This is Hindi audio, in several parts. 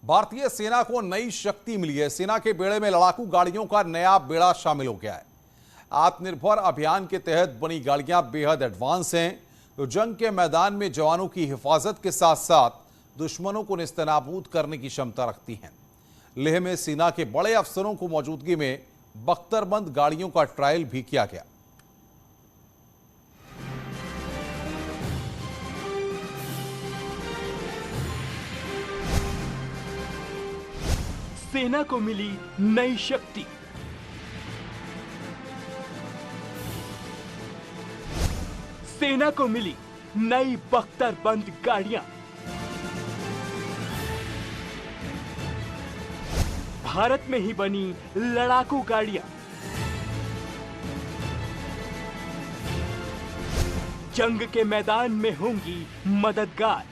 भारतीय सेना को नई शक्ति मिली है। सेना के बेड़े में लड़ाकू गाड़ियों का नया बेड़ा शामिल हो गया है। आत्मनिर्भर अभियान के तहत बनी गाड़ियां बेहद एडवांस हैं, जो जंग के मैदान में जवानों की हिफाजत के साथ साथ दुश्मनों को नेस्तनाबूद करने की क्षमता रखती हैं। लेह में सेना के बड़े अफसरों को मौजूदगी में बख्तरबंद गाड़ियों का ट्रायल भी किया गया। सेना को मिली नई शक्ति। सेना को मिली नई बख्तरबंद गाड़ियां। भारत में ही बनी लड़ाकू गाड़ियां। जंग के मैदान में होंगी मददगार।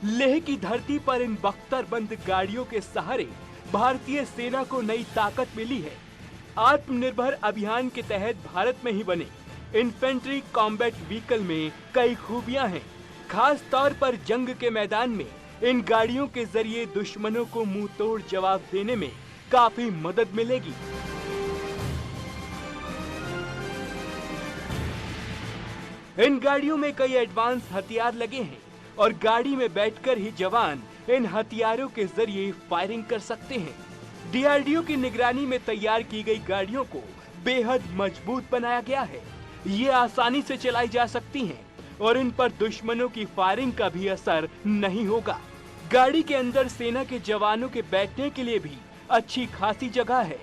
लेह की धरती पर इन बख्तरबंद गाड़ियों के सहारे भारतीय सेना को नई ताकत मिली है। आत्मनिर्भर अभियान के तहत भारत में ही बने इन्फेंट्री कॉम्बैट व्हीकल में कई खूबियां हैं। खास तौर पर जंग के मैदान में इन गाड़ियों के जरिए दुश्मनों को मुंह तोड़ जवाब देने में काफी मदद मिलेगी। इन गाड़ियों में कई एडवांस हथियार लगे हैं और गाड़ी में बैठकर ही जवान इन हथियारों के जरिए फायरिंग कर सकते हैं। डीआरडीओ की निगरानी में तैयार की गई गाड़ियों को बेहद मजबूत बनाया गया है। ये आसानी से चलाई जा सकती हैं और इन पर दुश्मनों की फायरिंग का भी असर नहीं होगा। गाड़ी के अंदर सेना के जवानों के बैठने के लिए भी अच्छी खासी जगह है।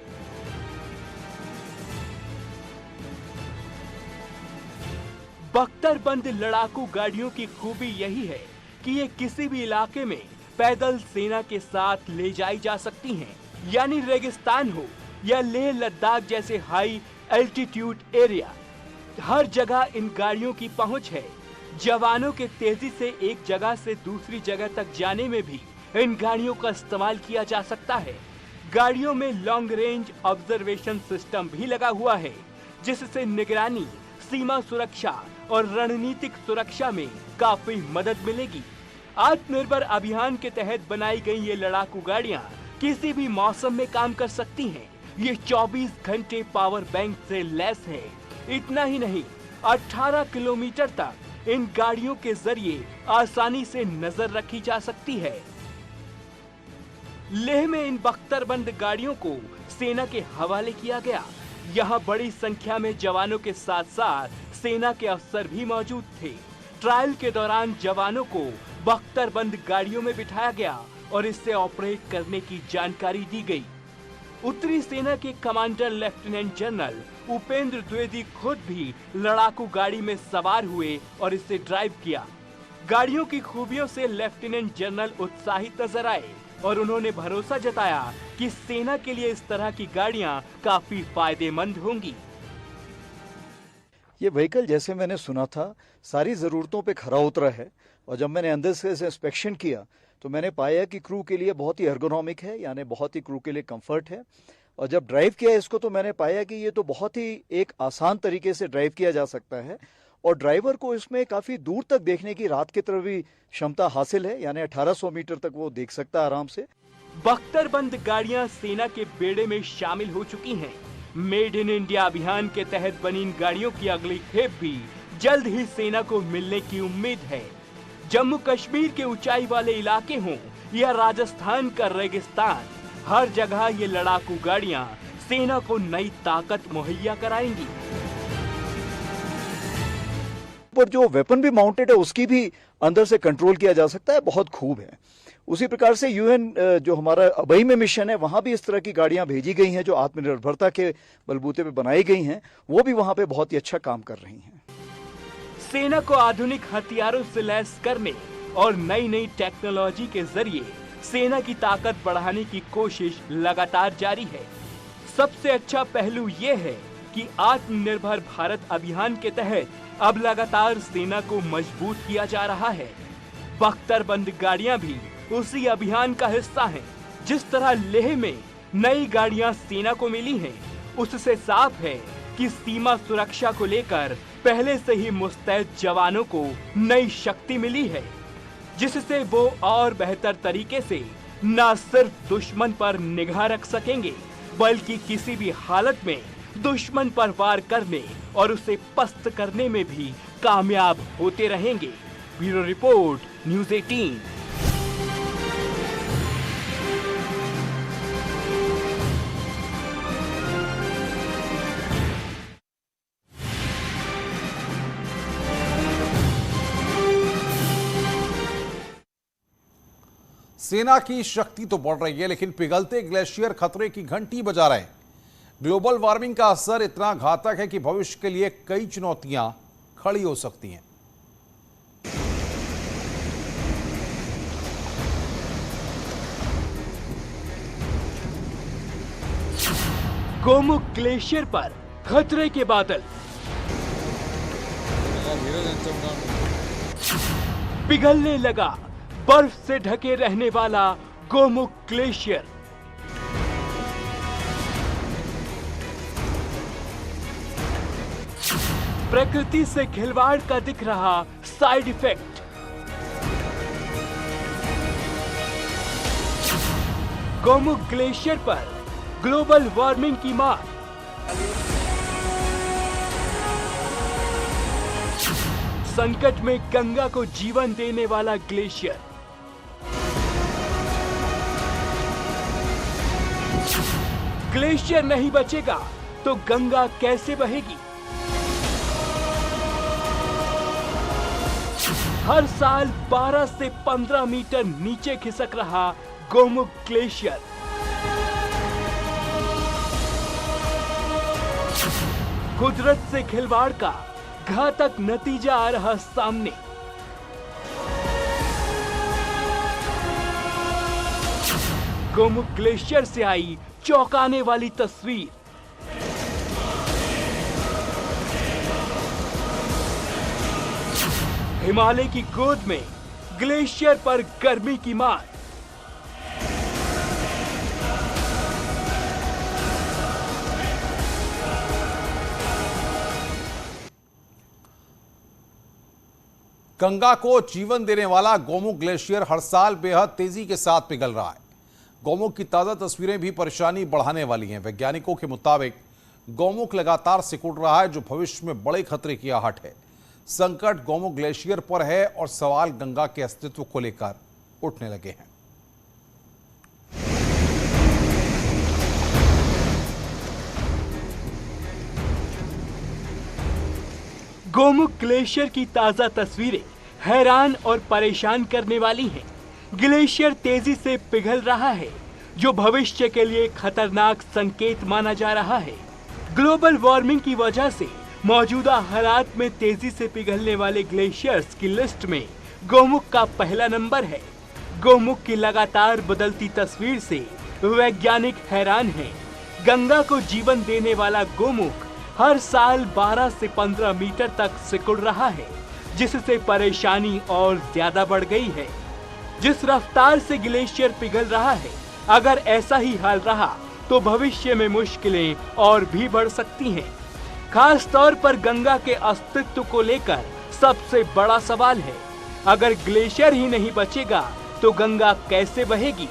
बख्तरबंद लड़ाकू गाड़ियों की खूबी यही है कि ये किसी भी इलाके में पैदल सेना के साथ ले जाई जा सकती हैं। यानी रेगिस्तान हो या लेह लद्दाख जैसे हाई एल्टीट्यूड एरिया, हर जगह इन गाड़ियों की पहुंच है। जवानों के तेजी से एक जगह से दूसरी जगह तक जाने में भी इन गाड़ियों का इस्तेमाल किया जा सकता है। गाड़ियों में लॉन्ग रेंज ऑब्जर्वेशन सिस्टम भी लगा हुआ है, जिससे निगरानी, सीमा सुरक्षा और रणनीतिक सुरक्षा में काफी मदद मिलेगी। आत्मनिर्भर अभियान के तहत बनाई गई ये लड़ाकू गाड़ियां किसी भी मौसम में काम कर सकती हैं। ये 24 घंटे पावर बैंक से लैस है। इतना ही नहीं, 18 किलोमीटर तक इन गाड़ियों के जरिए आसानी से नजर रखी जा सकती है। लेह में इन बख्तरबंद गाड़ियों को सेना के हवाले किया गया। यहाँ बड़ी संख्या में जवानों के साथ साथ सेना के अफसर भी मौजूद थे। ट्रायल के दौरान जवानों को बख्तरबंद गाड़ियों में बिठाया गया और इससे ऑपरेट करने की जानकारी दी गई। उत्तरी सेना के commander lieutenant general Upendra Dwivedi खुद भी लड़ाकू गाड़ी में सवार हुए और इसे ड्राइव किया। गाड़ियों की खूबियों से लेफ्टिनेंट जनरल उत्साहित नजर आए और उन्होंने भरोसा जताया कि सेना के लिए इस तरह की गाड़ियां काफी फायदेमंद होंगी। ये व्हीकल, जैसे मैंने सुना था, सारी ज़रूरतों पे खरा उतरा है और जब मैंने अंदर से इंस्पेक्शन किया तो मैंने पाया कि क्रू के लिए बहुत ही एर्गोनॉमिक है, यानी बहुत ही क्रू के लिए कंफर्ट है। और जब ड्राइव किया इसको तो मैंने पाया कि ये तो बहुत ही एक आसान तरीके से ड्राइव किया जा सकता है और ड्राइवर को इसमें काफ़ी दूर तक देखने की रात की तरफ भी क्षमता हासिल है, यानी 1800 मीटर तक वो देख सकता है आराम से। बख्तरबंद गाड़ियां सेना के बेड़े में शामिल हो चुकी हैं। मेड इन इंडिया अभियान के तहत बनी इन गाड़ियों की अगली खेप भी जल्द ही सेना को मिलने की उम्मीद है। जम्मू कश्मीर के ऊंचाई वाले इलाके हों या राजस्थान का रेगिस्तान, हर जगह ये लड़ाकू गाड़ियां सेना को नई ताकत मुहैया कराएंगी। पर जो वेपन भी माउंटेड है उसकी भी अंदर से कंट्रोल किया जा सकता है, बहुत खूब है। उसी प्रकार से यूएन जो हमारा अबई में मिशन है, वहां भी इस तरह की गाड़ियां भेजी गई हैं जो आत्मनिर्भरता के बलबूते पे बनाई गई हैं। वो भी वहां पे बहुत ही अच्छा काम कर रही हैं। सेना को आधुनिक हथियारों से लैस करने और नई नई टेक्नोलॉजी के जरिए सेना की ताकत बढ़ाने की कोशिश लगातार जारी है। सबसे अच्छा पहलू ये है कि आत्मनिर्भर भारत अभियान के तहत अब लगातार सेना को मजबूत किया जा रहा है। बख्तरबंद गाड़ियां भी उसी अभियान का हिस्सा हैं। जिस तरह लेह में नई गाड़ियां सेना को मिली हैं, उससे साफ है कि सीमा सुरक्षा को लेकर पहले से ही मुस्तैद जवानों को नई शक्ति मिली है, जिससे वो और बेहतर तरीके से न सिर्फ दुश्मन पर निगाह रख सकेंगे, बल्कि किसी भी हालत में दुश्मन पर वार करने और उसे पस्त करने में भी कामयाब होते रहेंगे। Bureau report, news 18। सेना की शक्ति तो बढ़ रही है, लेकिन पिघलते ग्लेशियर खतरे की घंटी बजा रहे हैं। ग्लोबल वार्मिंग का असर इतना घातक है कि भविष्य के लिए कई चुनौतियां खड़ी हो सकती हैं। गोमुख ग्लेशियर पर खतरे के बादल। पिघलने लगा बर्फ से ढके रहने वाला गोमुख ग्लेशियर। प्रकृति से खिलवाड़ का दिख रहा साइड इफेक्ट। गोमुख ग्लेशियर पर ग्लोबल वार्मिंग की मार। संकट में गंगा को जीवन देने वाला ग्लेशियर। ग्लेशियर नहीं बचेगा तो गंगा कैसे बहेगी? हर साल 12 से 15 मीटर नीचे खिसक रहा गोमुख ग्लेशियर। कुदरत से खिलवाड़ का घातक नतीजा आ रहा सामने। गोमुख ग्लेशियर से आई चौंकाने वाली तस्वीर। हिमालय की गोद में ग्लेशियर पर गर्मी की मार। गंगा को जीवन देने वाला गोमुख ग्लेशियर हर साल बेहद तेजी के साथ पिघल रहा है। गोमुख की ताजा तस्वीरें भी परेशानी बढ़ाने वाली हैं। वैज्ञानिकों के मुताबिक गोमुख लगातार सिकुड़ रहा है, जो भविष्य में बड़े खतरे की आहट है। संकट गोमुख ग्लेशियर पर है और सवाल गंगा के अस्तित्व को लेकर उठने लगे हैं। गोमुख ग्लेशियर की ताजा तस्वीरें हैरान और परेशान करने वाली हैं। ग्लेशियर तेजी से पिघल रहा है, जो भविष्य के लिए खतरनाक संकेत माना जा रहा है। ग्लोबल वार्मिंग की वजह से मौजूदा हालात में तेजी से पिघलने वाले ग्लेशियर्स की लिस्ट में गोमुख का पहला नंबर है। गोमुख की लगातार बदलती तस्वीर से वैज्ञानिक हैरान हैं। गंगा को जीवन देने वाला गोमुख हर साल 12 से 15 मीटर तक सिकुड़ रहा है, जिससे परेशानी और ज्यादा बढ़ गई है। जिस रफ्तार से ग्लेशियर पिघल रहा है, अगर ऐसा ही हाल रहा तो भविष्य में मुश्किलें और भी बढ़ सकती हैं। खास तौर पर गंगा के अस्तित्व को लेकर सबसे बड़ा सवाल है। अगर ग्लेशियर ही नहीं बचेगा तो गंगा कैसे बहेगी?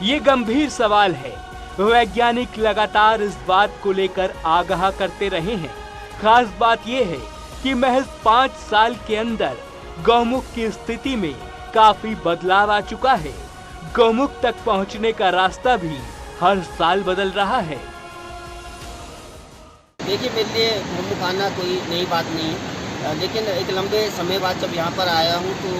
ये गंभीर सवाल है। वैज्ञानिक लगातार इस बात को लेकर आगाह करते रहे हैं। खास बात यह है कि महज 5 साल के अंदर गौमुख की स्थिति में काफी बदलाव आ चुका है। गौमुख तक पहुंचने का रास्ता भी हर साल बदल रहा है। देखिए, मेरे लिए गौमुख आना कोई नई बात नहीं है, लेकिन एक लंबे समय बाद जब यहाँ पर आया हूँ तो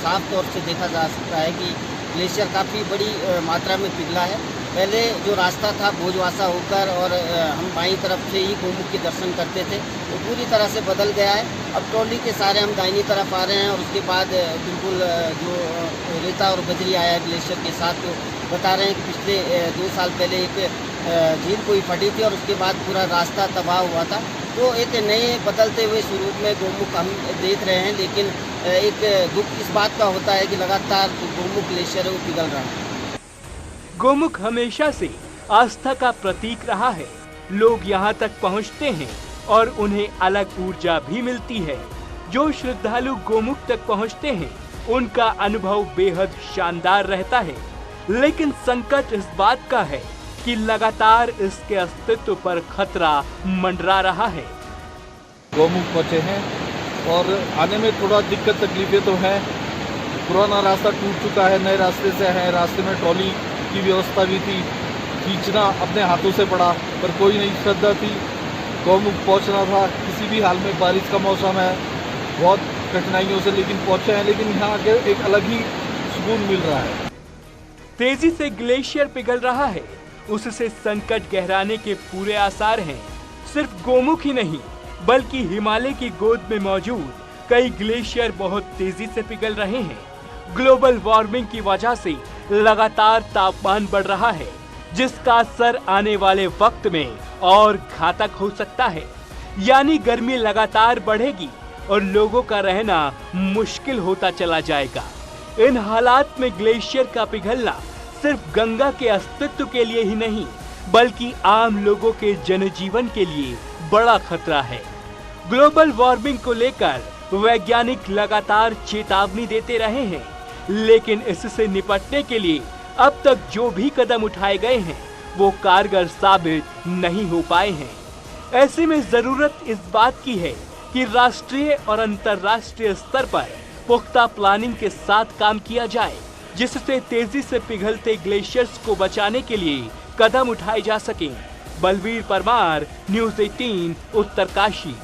साफ तौर से देखा जा सकता है कि ग्लेशियर काफ़ी बड़ी मात्रा में पिघला है। पहले जो रास्ता था भोजवासा होकर और हम बाईं तरफ से ही गौमुख के दर्शन करते थे, वो पूरी तरह से बदल गया है। अब ट्रॉली के सारे हम दाहिनी तरफ आ रहे हैं और उसके बाद बिल्कुल जो रेता और बजरी आया ग्लेशियर के साथ, तो बता रहे हैं कि पिछले 2 साल पहले एक झील कोई फटी थी और उसके बाद पूरा रास्ता तबाह हुआ था। तो एक नए बदलते हुए स्वरूप में गौमुख हम देख रहे हैं, लेकिन एक दुख इस बात का होता है कि लगातार गौमुख ग्लेशियर है वो पिघल रहा है। गोमुख हमेशा से आस्था का प्रतीक रहा है। लोग यहाँ तक पहुँचते हैं और उन्हें अलग ऊर्जा भी मिलती है। जो श्रद्धालु गोमुख तक पहुंचते हैं उनका अनुभव बेहद शानदार रहता है, लेकिन संकट इस बात का है कि लगातार इसके अस्तित्व पर खतरा मंडरा रहा है। गोमुख पहुंचे हैं और आने में थोड़ा दिक्कत तकलीफें तो है। पुराना रास्ता टूट चुका है, नए रास्ते से है। रास्ते में ट्रॉली की व्यवस्था भी थी, खींचना अपने हाथों से पड़ा, पर कोई नहीं श्रद्धा थी। गोमुख पहुंचना था किसी भी हाल में, बारिश का मौसम है, बहुत कठिनाइयों से लेकिन पहुंचे हैं। लेकिन यहाँ आके एक अलग ही सुकून मिल रहा है। तेजी से ग्लेशियर पिघल रहा है, उससे संकट गहराने के पूरे आसार हैं। सिर्फ गोमुख ही नहीं बल्कि हिमालय की गोद में मौजूद कई ग्लेशियर बहुत तेजी से पिघल रहे हैं। ग्लोबल वार्मिंग की वजह से लगातार तापमान बढ़ रहा है, जिसका असर आने वाले वक्त में और घातक हो सकता है। यानी गर्मी लगातार बढ़ेगी और लोगों का रहना मुश्किल होता चला जाएगा। इन हालात में ग्लेशियर का पिघलना सिर्फ गंगा के अस्तित्व के लिए ही नहीं बल्कि आम लोगों के जनजीवन के लिए बड़ा खतरा है। ग्लोबल वार्मिंग को लेकर वैज्ञानिक लगातार चेतावनी देते रहे हैं, लेकिन इससे निपटने के लिए अब तक जो भी कदम उठाए गए हैं वो कारगर साबित नहीं हो पाए हैं। ऐसे में जरूरत इस बात की है कि राष्ट्रीय और अंतर्राष्ट्रीय स्तर पर पुख्ता प्लानिंग के साथ काम किया जाए, जिससे तेजी से पिघलते ग्लेशियर्स को बचाने के लिए कदम उठाए जा सकें। बलवीर परमार, न्यूज़ 18, उत्तरकाशी।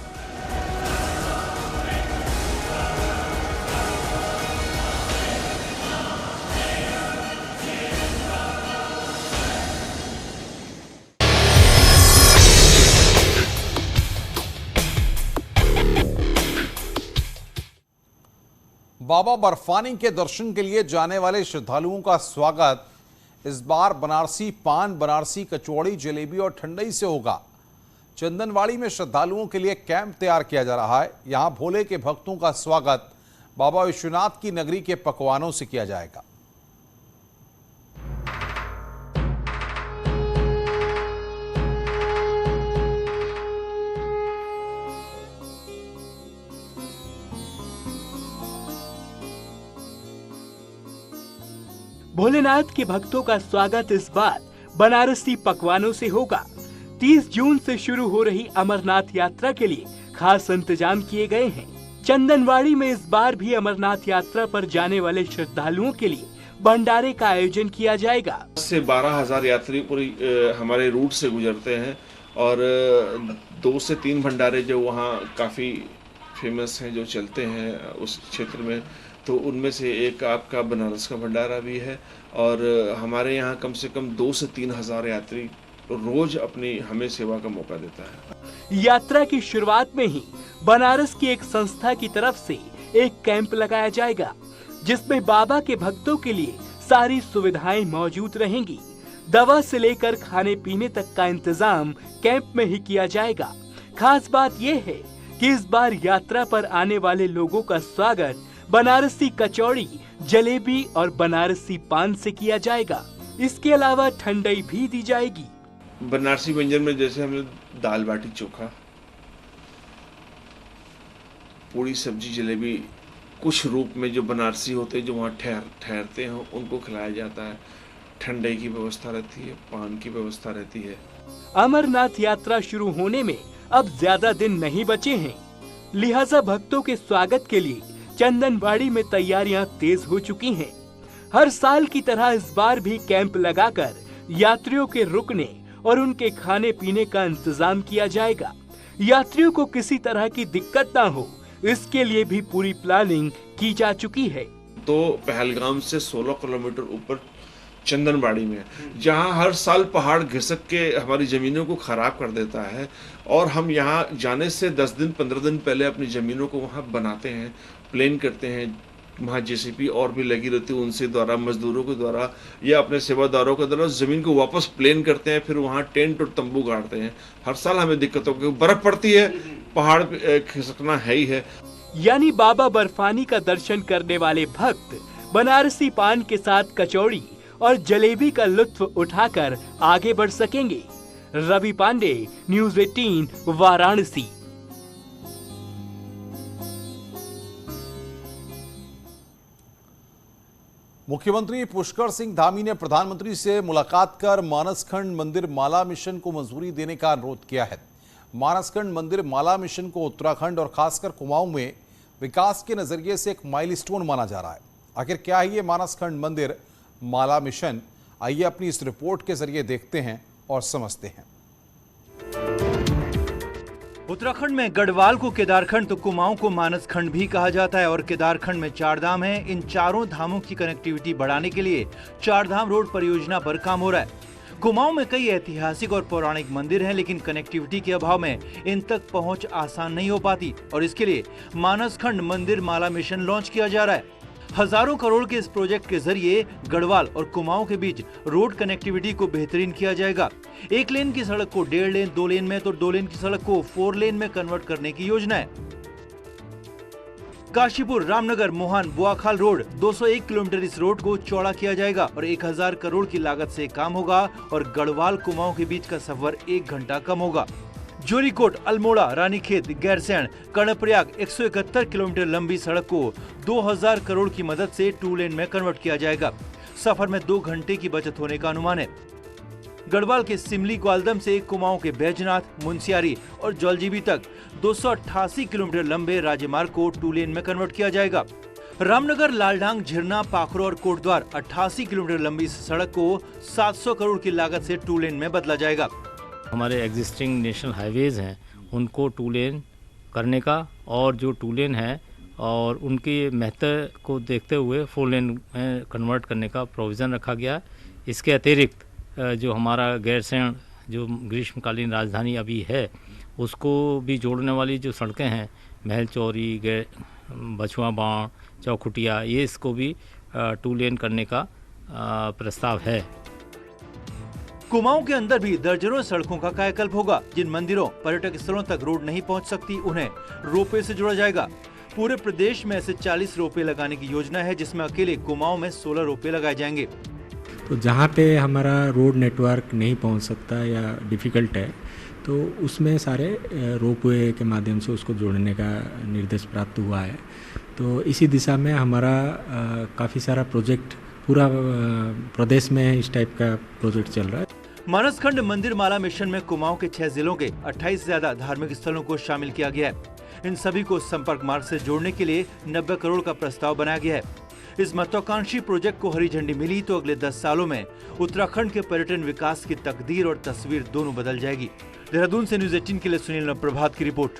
बाबा बर्फानी के दर्शन के लिए जाने वाले श्रद्धालुओं का स्वागत इस बार बनारसी पान, बनारसी कचौड़ी, जलेबी और ठंडई से होगा। चंदनवाड़ी में श्रद्धालुओं के लिए कैंप तैयार किया जा रहा है। यहां भोले के भक्तों का स्वागत बाबा विश्वनाथ की नगरी के पकवानों से किया जाएगा। भोलेनाथ के भक्तों का स्वागत इस बार बनारसी पकवानों से होगा। 30 जून से शुरू हो रही अमरनाथ यात्रा के लिए खास इंतजाम किए गए हैं। चंदनवाड़ी में इस बार भी अमरनाथ यात्रा पर जाने वाले श्रद्धालुओं के लिए भंडारे का आयोजन किया जाएगा। 10 से 12,000 यात्री पूरी हमारे रूट से गुजरते हैं और 2 से 3 भंडारे जो वहाँ काफ़ी फेमस हैं, जो चलते हैं उस क्षेत्र में, तो उनमें से एक आपका बनारस का भंडारा भी है। और हमारे यहाँ कम से कम 2 से 3 हज़ार यात्री रोज अपनी हमें सेवा का मौका देता है। यात्रा की शुरुआत में ही बनारस की एक संस्था की तरफ से एक कैंप लगाया जाएगा, जिसमें बाबा के भक्तों के लिए सारी सुविधाएं मौजूद रहेंगी। दवा से लेकर खाने पीने तक का इंतजाम कैंप में ही किया जाएगा। खास बात यह है कि इस बार यात्रा पर आने वाले लोगों का स्वागत बनारसी कचौड़ी, जलेबी और बनारसी पान से किया जाएगा। इसके अलावा ठंडई भी दी जाएगी। बनारसी व्यंजन में जैसे हमें दाल बाटी चोखा, पूड़ी सब्जी, जलेबी, कुछ रूप में जो बनारसी होते हैं जो वहाँ ठहरते हैं उनको खिलाया जाता है। ठंडई की व्यवस्था रहती है, पान की व्यवस्था रहती है। अमरनाथ यात्रा शुरू होने में अब ज्यादा दिन नहीं बचे हैं, लिहाजा भक्तों के स्वागत के लिए चंदनवाड़ी में तैयारियां तेज हो चुकी हैं। हर साल की तरह इस बार भी कैंप लगाकर यात्रियों के रुकने और उनके खाने पीने का इंतजाम किया जाएगा। यात्रियों को किसी तरह की दिक्कत ना हो, इसके लिए भी पूरी प्लानिंग की जा चुकी है। तो पहलगाम से 16 किलोमीटर ऊपर चंदनवाड़ी में, जहां हर साल पहाड़ घिसक के हमारी ज़मीनों को ख़राब कर देता है, और हम यहां जाने से 10 दिन 15 दिन पहले अपनी ज़मीनों को वहां बनाते हैं, प्लेन करते हैं। वहाँ जेसीबी और भी लगी रहती है, उनसे द्वारा, मजदूरों के द्वारा या अपने सेवादारों के द्वारा ज़मीन को वापस प्लेन करते हैं। फिर वहाँ टेंट और तंबू गाड़ते हैं। हर साल हमें दिक्कत होगी, बर्फ़ पड़ती है, पहाड़ खिसकना है ही है। यानी बाबा बर्फानी का दर्शन करने वाले भक्त बनारसी पान के साथ कचौड़ी और जलेबी का लुत्फ उठाकर आगे बढ़ सकेंगे। रवि पांडे, न्यूज़ 18, वाराणसी। मुख्यमंत्री पुष्कर सिंह धामी ने प्रधानमंत्री से मुलाकात कर मानसखंड मंदिर माला मिशन को मंजूरी देने का अनुरोध किया है। मानसखंड मंदिर माला मिशन को उत्तराखंड और खासकर कुमाऊं में विकास के नजरिए से एक माइलस्टोन माना जा रहा है। आखिर क्या है ये मानसखंड मंदिर माला मिशन, आइए अपनी इस रिपोर्ट के जरिए देखते हैं और समझते हैं। उत्तराखंड में गढ़वाल को केदारखंड तो कुमाऊं को मानसखंड भी कहा जाता है और केदारखंड में 4 धाम हैं। इन चारों धामों की कनेक्टिविटी बढ़ाने के लिए 4 धाम रोड परियोजना पर काम हो रहा है। कुमाऊं में कई ऐतिहासिक और पौराणिक मंदिर हैं, लेकिन कनेक्टिविटी के अभाव में इन तक पहुंच आसान नहीं हो पाती और इसके लिए मानसखंड मंदिर माला मिशन लॉन्च किया जा रहा है। हजारों करोड़ के इस प्रोजेक्ट के जरिए गढ़वाल और कुमाऊं के बीच रोड कनेक्टिविटी को बेहतरीन किया जाएगा। 1 लेन की सड़क को 1.5 लेन, 2 लेन में तो 2 लेन की सड़क को 4 लेन में कन्वर्ट करने की योजना है। काशीपुर, रामनगर, मोहान, बुआखाल रोड 201 किलोमीटर इस रोड को चौड़ा किया जाएगा और 1000 करोड़ की लागत से काम होगा और गढ़वाल कुमाऊं के बीच का सफर 1 घंटा कम होगा। जोरीकोट, अल्मोड़ा, रानीखेत, गैरसैंण, कर्णप्रयाग 171 किलोमीटर लंबी सड़क को 2000 करोड़ की मदद से 2 लेन में कन्वर्ट किया जाएगा। सफर में 2 घंटे की बचत होने का अनुमान है। गढ़वाल के सिमली ग्वालदम से कुमाऊं के बैजनाथ, मुंसियारी और जौलजीबी तक 288 किलोमीटर लंबे राज्यमार्ग को 2 लेन में कन्वर्ट किया जाएगा। रामनगर, लालढांग, झिरना, पाखरो और कोटद्वार 88 किलोमीटर लंबी सड़क को 700 करोड़ की लागत से 2 लेन में बदला जाएगा। हमारे एग्जिस्टिंग नेशनल हाईवेज हैं उनको 2 लेन करने का और जो 2 लेन है और उनकी महत्व को देखते हुए 4 लेन में कन्वर्ट करने का प्रोविज़न रखा गया। इसके अतिरिक्त जो हमारा गैरसैंण जो ग्रीष्मकालीन राजधानी अभी है उसको भी जोड़ने वाली जो सड़कें हैं महल चौरी, बछुआ बाण, चौखुटिया, ये इसको भी 2 लेन करने का प्रस्ताव है। कुमाऊं के अंदर भी दर्जनों सड़कों का कायाकल्प होगा। जिन मंदिरों, पर्यटक स्थलों तक रोड नहीं पहुंच सकती उन्हें रोपवे से जोड़ा जाएगा। पूरे प्रदेश में ऐसे 40 रोपवे लगाने की योजना है, जिसमें अकेले कुमाऊं में 16 रोपवे लगाए जाएंगे। तो जहाँ पे हमारा रोड नेटवर्क नहीं पहुंच सकता या डिफ़िकल्ट है तो उसमें सारे रोपवे के माध्यम से उसको जोड़ने का निर्देश प्राप्त हुआ है। तो इसी दिशा में हमारा काफ़ी सारा प्रोजेक्ट पूरा प्रदेश में इस टाइप का प्रोजेक्ट चल रहा है। मानसखंड मंदिर माला मिशन में कुमाऊं के 6 जिलों के 28 से ज्यादा धार्मिक स्थलों को शामिल किया गया है। इन सभी को संपर्क मार्ग से जोड़ने के लिए 90 करोड़ का प्रस्ताव बनाया गया है। इस महत्वाकांक्षी प्रोजेक्ट को हरी झंडी मिली तो अगले 10 सालों में उत्तराखंड के पर्यटन विकास की तकदीर और तस्वीर दोनों बदल जाएगी। देहरादून से न्यूज़ 18 के लिए सुनील प्रभात की रिपोर्ट।